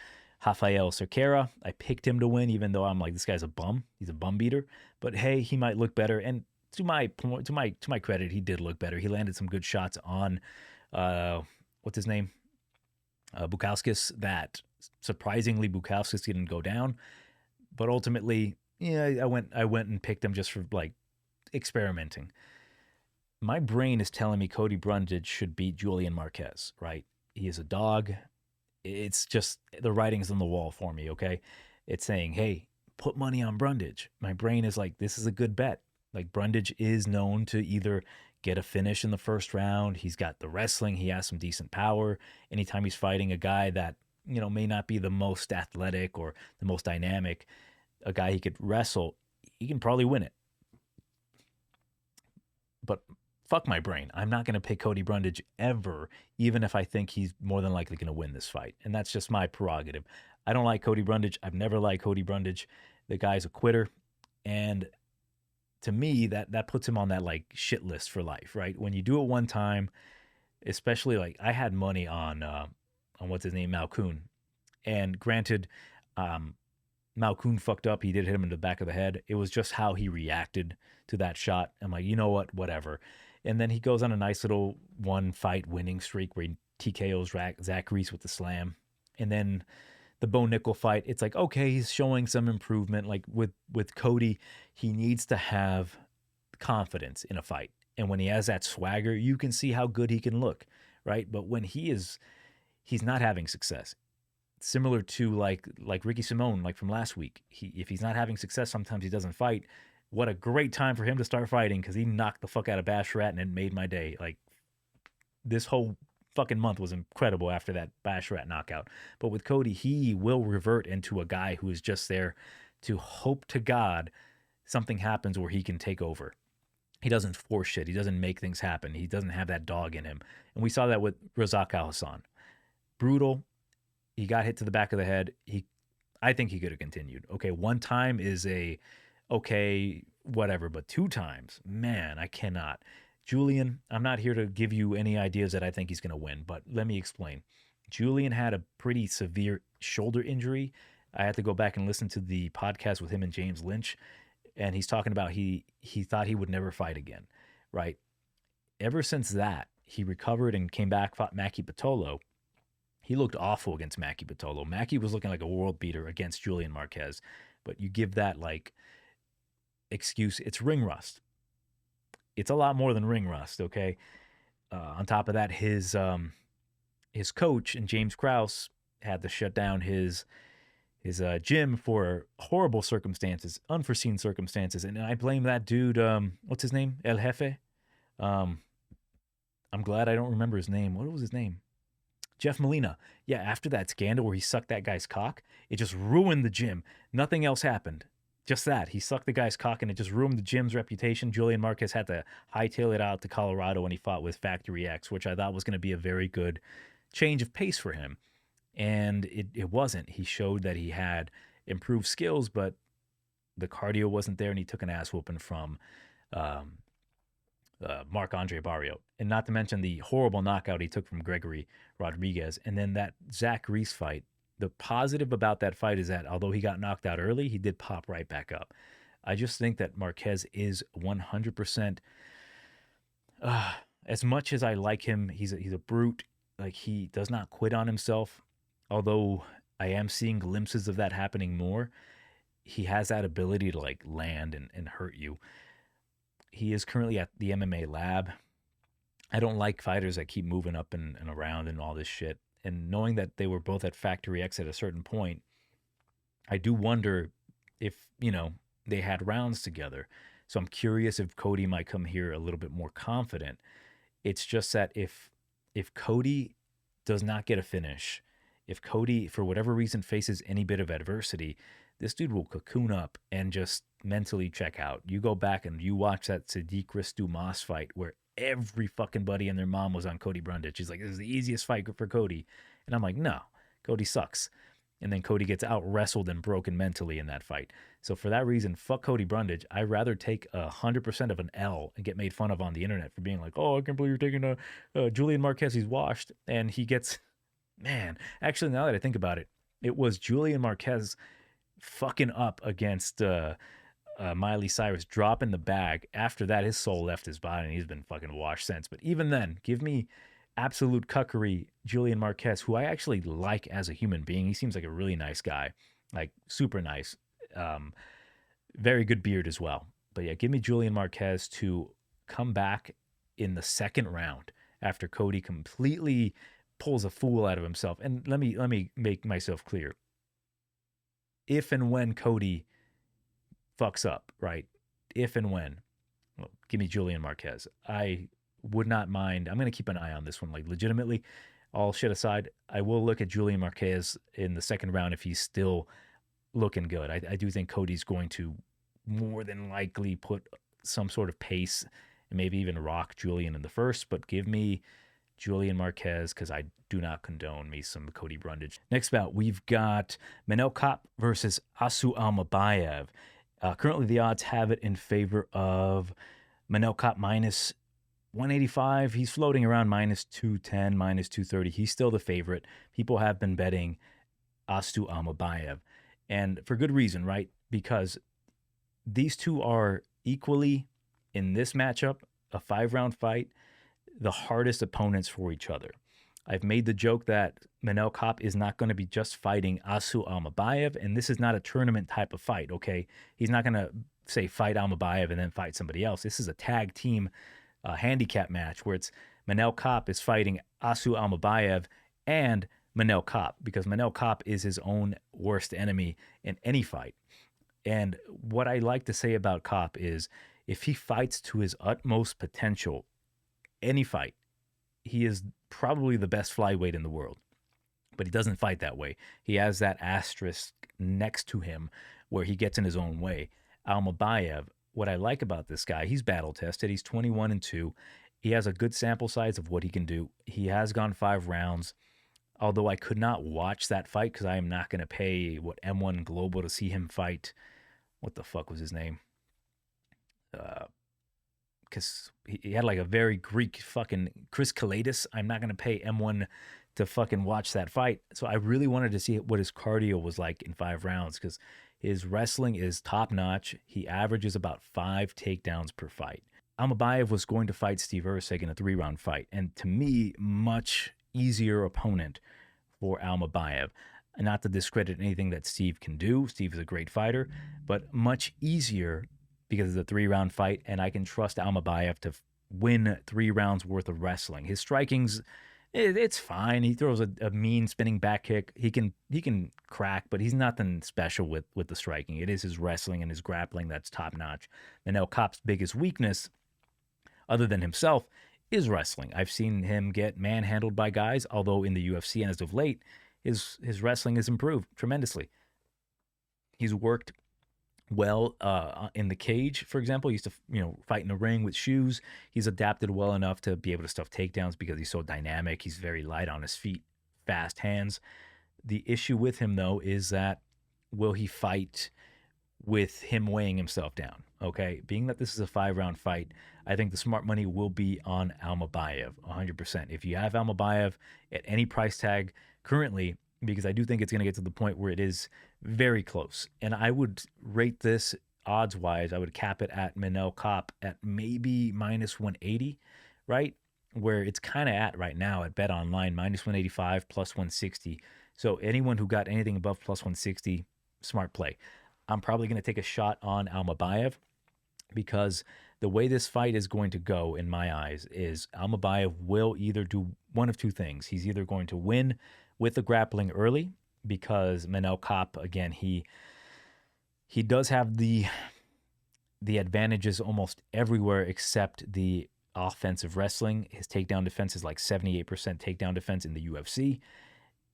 Rafael Cerqueira. I picked him to win, even though I'm like, this guy's a bum. He's a bum beater. But hey, he might look better. And to my credit, he did look better. He landed some good shots on what's his name? Bukauskas, that surprisingly Bukauskas didn't go down. But ultimately, yeah, I went and picked him just for like experimenting. My brain is telling me Cody Brundage should beat Julian Marquez, right? He is a dog. It's just the writing's on the wall for me, okay? It's saying, hey, put money on Brundage. My brain is like, this is a good bet. Like Brundage is known to either get a finish in the first round. He's got the wrestling. He has some decent power. Anytime he's fighting a guy that, may not be the most athletic or the most dynamic, a guy he could wrestle, he can probably win it. But fuck my brain. I'm not going to pick Cody Brundage ever, even if I think he's more than likely going to win this fight. And that's just my prerogative. I don't like Cody Brundage. I've never liked Cody Brundage. The guy's a quitter. And to me, that puts him on that like shit list for life, right? When you do it one time, especially like I had money on what's his name, Malkoun. And granted, Malkoun fucked up. He did hit him in the back of the head. It was just how he reacted to that shot. I'm like, you know what? Whatever. And then he goes on a nice little one fight winning streak where he TKOs Zach Reese with the slam. And then the Bo Nickel fight, it's like, okay, he's showing some improvement. Like with Cody, he needs to have confidence in a fight. And when he has that swagger, you can see how good he can look, right? But when he's not having success, similar to like Ricky Simone, like from last week. If he's not having success, sometimes he doesn't fight. What a great time for him to start fighting, because he knocked the fuck out of Basharat and it made my day. Like, this whole fucking month was incredible after that Basharat knockout. But with Cody, he will revert into a guy who is just there to hope to God something happens where he can take over. He doesn't force shit. He doesn't make things happen. He doesn't have that dog in him. And we saw that with Razak Al Hassan. Brutal. He got hit to the back of the head. I think he could have continued. Okay, one time is okay, whatever, but 2 times, man, I cannot. Julian, I'm not here to give you any ideas that I think he's going to win, but let me explain. Julian had a pretty severe shoulder injury. I had to go back and listen to the podcast with him and James Lynch, and he's talking about he thought he would never fight again, right? Ever since that, he recovered and came back, fought Maki Pitolo. He looked awful against Maki Pitolo. Maki was looking like a world beater against Julian Marquez, but you give that like excuse, it's ring rust. It's a lot more than ring rust, okay? On top of that, his coach and James Krause had to shut down his gym for horrible circumstances, unforeseen circumstances, and I blame that dude. What's his name? El Jefe. I'm glad I don't remember his name. What was his name? Jeff Molina. Yeah, after that scandal where he sucked that guy's cock, it just ruined the gym. Nothing else happened. Just that. He sucked the guy's cock and it just ruined the gym's reputation. Julian Marquez had to hightail it out to Colorado when he fought with Factory X, which I thought was going to be a very good change of pace for him. And it wasn't. He showed that he had improved skills, but the cardio wasn't there, and he took an ass whooping from Marc-Andre Barrios. And not to mention the horrible knockout he took from Gregory Rodriguez. And then that Zach Reese fight. The positive about that fight is that although he got knocked out early, he did pop right back up. I just think that Marquez is 100%. As much as I like him, he's a brute. Like, he does not quit on himself. Although I am seeing glimpses of that happening more, he has that ability to like land and hurt you. He is currently at the MMA lab. I don't like fighters that keep moving up and around and all this shit. And knowing that they were both at Factory X at a certain point, I do wonder if, they had rounds together. So I'm curious if Cody might come here a little bit more confident. It's just that if Cody does not get a finish, if Cody, for whatever reason, faces any bit of adversity, this dude will cocoon up and just mentally check out. You go back and you watch that Sadiq Bumass fight where every fucking buddy and their mom was on Cody Brundage. He's like, this is the easiest fight for Cody. And I'm like, no, Cody sucks. And then Cody gets out-wrestled and broken mentally in that fight. So for that reason, fuck Cody Brundage. I'd rather take 100% of an L and get made fun of on the internet for being like, oh, I can't believe you're taking Julian Marquez. He's washed. And he gets... Man, actually, now that I think about it, it was Julian Marquez fucking up against Miley Cyrus, dropping the bag. After that, his soul left his body, and he's been fucking washed since. But even then, give me absolute cuckery Julian Marquez, who I actually like as a human being. He seems like a really nice guy, like super nice. Very good beard as well. But yeah, give me Julian Marquez to come back in the second round after Cody completely pulls a fool out of himself. And let me make myself clear. If and when Cody fucks up, right? If and when, well, give me Julian Marquez. I would not mind. I'm going to keep an eye on this one. Like, legitimately, all shit aside, I will look at Julian Marquez in the second round if he's still looking good. I do think Cody's going to more than likely put some sort of pace and maybe even rock Julian in the first, but give me Julian Marquez, because I do not condone me some Cody Brundage. Next bout, we've got Manel Kape versus Asu Almabayev. Currently, the odds have it in favor of Manel Kape minus 185. He's floating around minus 210, minus 230. He's still the favorite. People have been betting Asu Almabayev, and for good reason, right? Because these two are equally, in this matchup, a 5-round fight, the hardest opponents for each other. I've made the joke that Manel Kape is not going to be just fighting Asu Almabayev, and this is not a tournament type of fight, okay? He's not going to, say, fight Almabayev and then fight somebody else. This is a tag team handicap match where it's Manel Kape is fighting Asu Almabayev and Manel Kape, because Manel Kape is his own worst enemy in any fight. And what I like to say about Kape is if he fights to his utmost potential, any fight, he is probably the best flyweight in the world. But he doesn't fight that way. He has that asterisk next to him where he gets in his own way. Almabayev, what I like about this guy, he's battle tested. He's 21-2. He has a good sample size of what he can do. He has gone 5 rounds. Although I could not watch that fight because I am not going to pay M1 Global to see him fight. What the fuck was his name? Because he had like a very Greek fucking Chris Kalidas. I'm not going to pay M1 to fucking watch that fight. So I really wanted to see what his cardio was like in 5 rounds because his wrestling is top notch. He averages about 5 takedowns per fight. Almabayev was going to fight Steve Erceg in a 3-round fight. And to me, much easier opponent for Almabayev. Not to discredit anything that Steve can do. Steve is a great fighter, but much easier because it's a 3-round fight, and I can trust Almabayev to win 3 rounds worth of wrestling. His striking's, it's fine. He throws a mean spinning back kick. He can crack, but he's nothing special with the striking. It is his wrestling and his grappling that's top notch. Manel Kape's biggest weakness, other than himself, is wrestling. I've seen him get manhandled by guys, although in the UFC and as of late, his wrestling has improved tremendously. He's worked well in the cage, for example. He used to fight in the ring with shoes. He's adapted well enough to be able to stuff takedowns because he's so dynamic. He's very light on his feet, fast hands. The issue with him, though, is that will he fight with him weighing himself down? Okay, being that this is a 5-round fight, I think the smart money will be on Almabayev 100%. If you have Almabayev at any price tag currently, because I do think it's going to get to the point where it is very close. And I would rate this odds-wise, I would cap it at Manel Kape at maybe minus 180, right? Where it's kind of at right now at Bet Online, minus 185, plus 160. So anyone who got anything above plus 160, smart play. I'm probably going to take a shot on Almabayev because the way this fight is going to go, in my eyes, is Almabayev will either do one of 2 things. He's either going to win with the grappling early because Manel Kape, again, he does have the advantages almost everywhere except the offensive wrestling. His takedown defense is like 78% takedown defense in the UFC.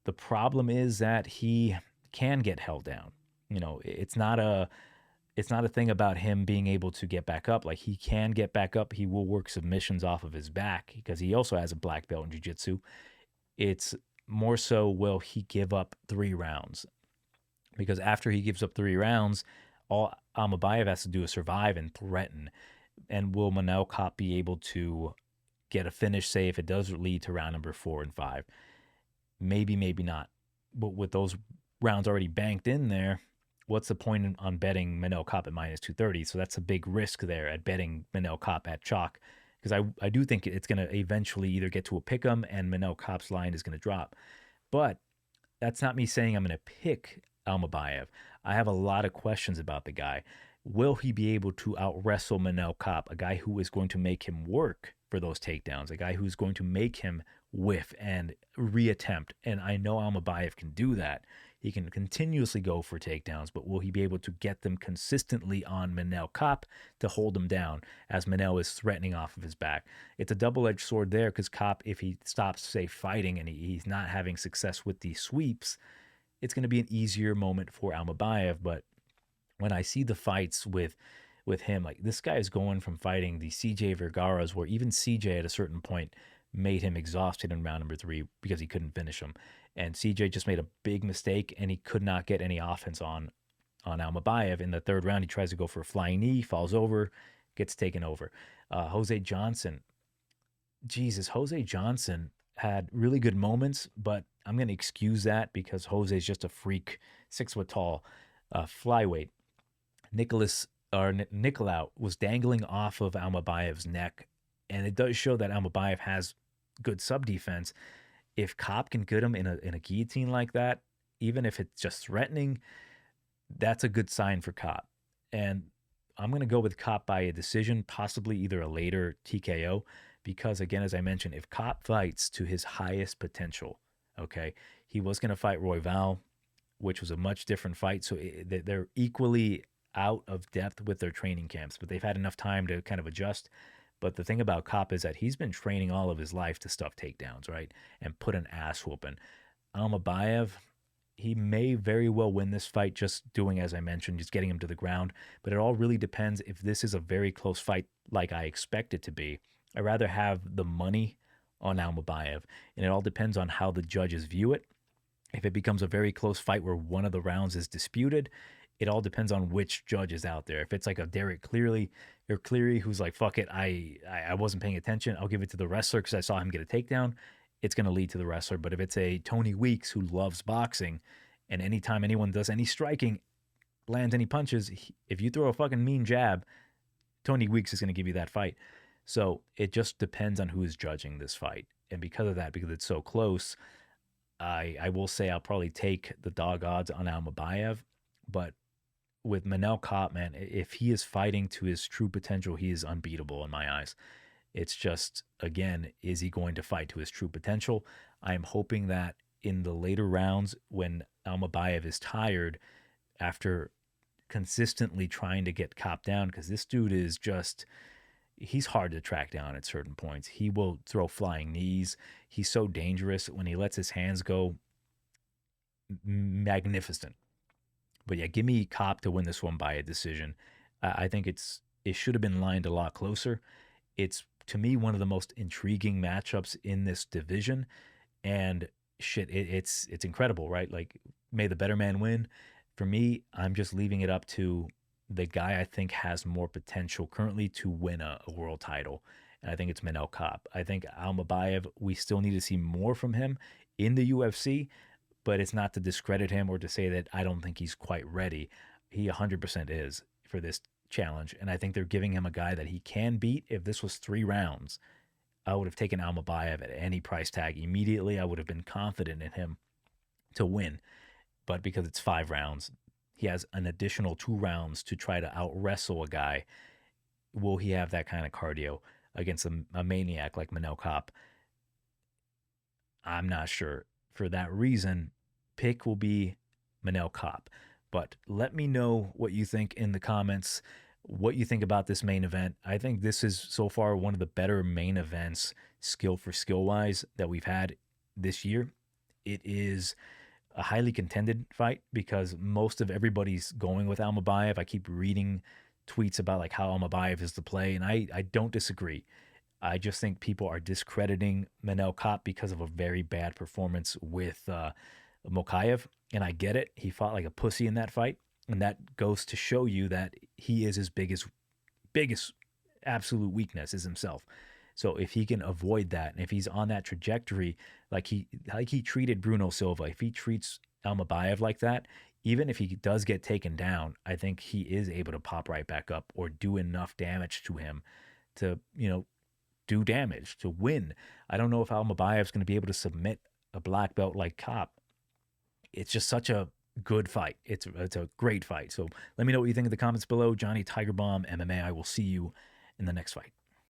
The problem is that he can get held down. It's not a thing about him being able to get back up. Like, he can get back up. He will work submissions off of his back because he also has a black belt in jiu-jitsu. It's more so, will he give up 3 rounds? Because after he gives up 3 rounds, all Almabayev has to do is survive and threaten. And will Manel Kape be able to get a finish, say, if it does lead to round number 4 and 5? Maybe, maybe not. But with those rounds already banked in there, what's the point on betting Manel Kape at minus 230? So that's a big risk there at betting Manel Kape at chalk. Because I do think it's going to eventually either get to a pick'em and Manel Kape's line is going to drop. But that's not me saying I'm going to pick Almabayev. I have a lot of questions about the guy. Will he be able to out-wrestle Manel Kape, a guy who is going to make him work for those takedowns, a guy who's going to make him whiff and reattempt? And I know Almabayev can do that. He can continuously go for takedowns, but will he be able to get them consistently on Manel Kape to hold him down as Manel is threatening off of his back? It's a double-edged sword there because Kape, if he stops, say, fighting and he's not having success with these sweeps, it's going to be an easier moment for Almabayev. But when I see the fights with him, like, this guy is going from fighting the CJ Vergara's, where even CJ at a certain point made him exhausted in round number 3 because he couldn't finish him. And CJ just made a big mistake, and he could not get any offense on Almabayev. In the 3rd round, he tries to go for a flying knee, falls over, gets taken over. Jose Johnson had really good moments, but I'm going to excuse that because Jose's just a freak, 6 foot tall flyweight. Nicolau was dangling off of Almabayev's neck, and it does show that Almabayev has good sub defense. If Kape can get him in a guillotine like that, even if it's just threatening, that's a good sign for Kape. And I'm going to go with Kape by a decision, possibly either a later TKO, because again, as I mentioned, if Kape fights to his highest potential, okay, he was going to fight Royval, which was a much different fight. So they're equally out of depth with their training camps, but they've had enough time to kind of adjust. But the thing about Kape is that he's been training all of his life to stuff takedowns, right? And put an ass whooping. Almabayev, he may very well win this fight just doing as I mentioned, just getting him to the ground. But it all really depends if this is a very close fight like I expect it to be. I'd rather have the money on Almabayev, and it all depends on how the judges view it. If it becomes a very close fight where one of the rounds is disputed, it all depends on which judge is out there. If it's like a Derek Cleary or Cleary who's like, fuck it, I wasn't paying attention, I'll give it to the wrestler because I saw him get a takedown, it's going to lead to the wrestler. But if it's a Tony Weeks who loves boxing, and anytime anyone does any striking, lands any punches, if you throw a fucking mean jab, Tony Weeks is going to give you that fight. So it just depends on who is judging this fight. And because of that, because it's so close, I will say I'll probably take the dog odds on Almabayev. But with Manel Kape, man, if he is fighting to his true potential, he is unbeatable in my eyes. It's just, again, is he going to fight to his true potential? I am hoping that in the later rounds, when Almabayev is tired after consistently trying to get Kape down, because this dude is just, he's hard to track down at certain points. He will throw flying knees. He's so dangerous when he lets his hands go. Magnificent. But yeah, give me Kape to win this one by a decision. I think it should have been lined a lot closer. It's, to me, one of the most intriguing matchups in this division. And shit, it's incredible, right? Like, may the better man win. For me, I'm just leaving it up to the guy I think has more potential currently to win a world title. And I think it's Manel Kape. I think Almabayev, we still need to see more from him in the UFC, but it's not to discredit him or to say that I don't think he's quite ready. He 100% is for this challenge. And I think they're giving him a guy that he can beat. If this was 3 rounds, I would have taken Almabayev at any price tag immediately. I would have been confident in him to win. But because it's 5 rounds, he has an additional 2 rounds to try to out-wrestle a guy. Will he have that kind of cardio against a maniac like Manel Kape? I'm not sure. For that reason, pick will be Manel Kape. But let me know what you think in the comments, what you think about this main event. I think this is so far one of the better main events, skill for skill wise, that we've had this year. It is a highly contended fight because most of everybody's going with Almabayev. I keep reading tweets about like how Almabayev is the play, and I don't disagree. I just think people are discrediting Manel Kape because of a very bad performance with Mokaev, and I get it. He fought like a pussy in that fight, and that goes to show you that he is his biggest absolute weakness is himself. So if he can avoid that, and if he's on that trajectory, like he treated Bruno Silva, if he treats Almabayev like that, even if he does get taken down, I think he is able to pop right back up or do enough damage to him to, do damage to win. I don't know if Almabayev's going to be able to submit a black belt like Kape. It's just such a good fight. It's a great fight. So let me know what you think in the comments below. Johnny TigerBomb MMA. I will see you in the next fight.